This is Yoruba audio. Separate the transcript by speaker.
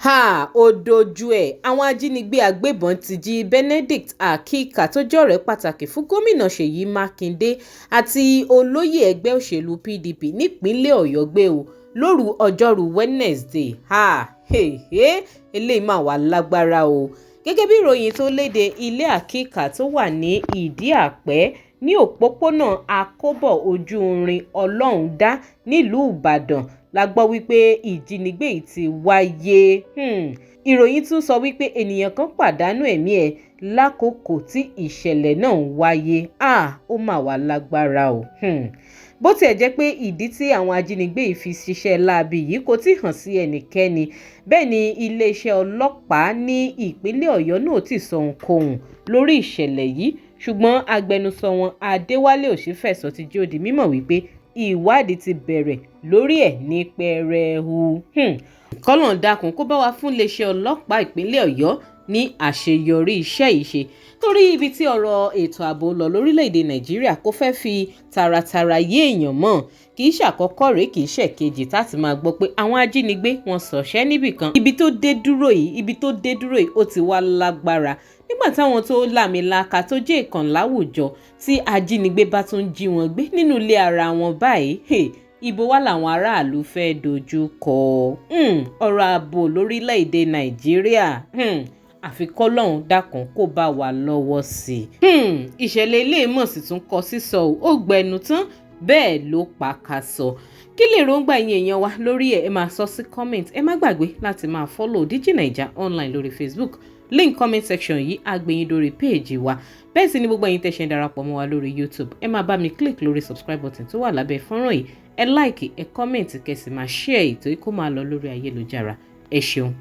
Speaker 1: Ó dojú ẹ̀ àwọn ajínigbé agbébọn ti jí Benedict Akika tó jọ̀rẹ́ pàtàkì fún gómìnà Seyi Makinde àti olóyè ẹgbẹ́ òṣèlú PDP nípínlẹ̀ Ọ̀yọ́ gbé o lóru ọjọ́rú Wednesday. Eléyìí mà wá lágbára o. Gẹ́gẹ́ bí ìròyìn tó léde, ilé Akika tó wà ní Ìdí Àpẹ́ ní òpópónà Àkóbọ̀ ojú irin Ọlọ́rundá nílùú Ìbàdàn la gbọ́ wípé ìjínigbé yìí ti wáyé. Ìròyìn tún sọ wípé ènìyàn kan pàdánù ẹ̀mí ẹ̀ lákòókò tí ìṣẹ̀lẹ̀ náà ń wáyé. Ó mà wá lágbára o. Bó tiẹ̀ jẹ́ pé ìdí tí àwọn ajínigbé yìí fi ṣiṣẹ́ láabi yìí kò tí hàn sí ẹnikẹ́ni, bẹ́ẹ̀ ni iléeṣẹ́ ọlọ́pàá ní ìpínlẹ̀ Ọ̀yọ́ náà ti sọ ohunkóhun lórí ìṣẹ̀lẹ̀ yìí, ṣùgbọ́n agbẹnusọ wọn Adéwálé Òṣìfẹ̀sọ ti jẹ́ ó di mímọ̀ wípé ìwádìí ti bẹ̀rẹ̀ lórí ẹ̀ ní pẹrẹu. Kọ́lọ́run dákun kó bá wa fún iléeṣẹ́ ọlọ́pàá ìpínlẹ̀ Ọ̀yọ́ ní àṣeyọrí iṣẹ́ yìí ṣe, torí ibi tí ọ̀rọ̀ ètò ààbò lọ lórílẹ̀‐èdè Nàìjíríà kò fẹ́ fi tààràtàrà yé èèyàn mọ́. Kì í ṣàkọ́kọ́ rèé, kì í ṣèkejì táti máa gbọ́ pé àwọn ajínigbé wọn ṣọṣẹ́ níbìkan. Ibi tó dé dúró yìí ó ti wá lágbára nígbà táwọn tó làmìlaka tó jẹ́ ìkàn láwùjọ tí ajínigbé bá tún jí wọn gbé nínú ilé ara wọn báyìí. Ibo wá làwọn aráàlú fẹ́ dojú kọ ọ̀rọ̀ ààbò lórílẹ̀‐èdè Nàìjíríà. Àfi k'Ọlọ́run dákun kó bá wa lọ́wọ́ sí i. Ìṣẹ̀lẹ̀ eléyìí mọ̀ sí tún kọ sísọ ó gbẹnu tán bẹ́ẹ̀ ló pa ká sọ. Kí lè ròǹgbà yín èèyàn wa lórí ẹ̀? Ẹ máa sọ sí comment. Ẹ má gbàgbé láti máa follow DigiNaija online lórí Facebook. Link comment section yìí á gbé yín lórí péèjì wa. Bẹ́ẹ̀ sì ni gbogbo ẹ̀yin tẹ́ ṣe ń darapọ̀ mọ́ wa lórí YouTube. Ẹ máa bá mi click lórí subscribe button tó wà lábẹ́ fọ́nrán yìí. Ẹ like, ẹ comment, kẹ́ sì máa share ètò yìí kó máa lọ lórí ayélujára. Ẹ ṣeun.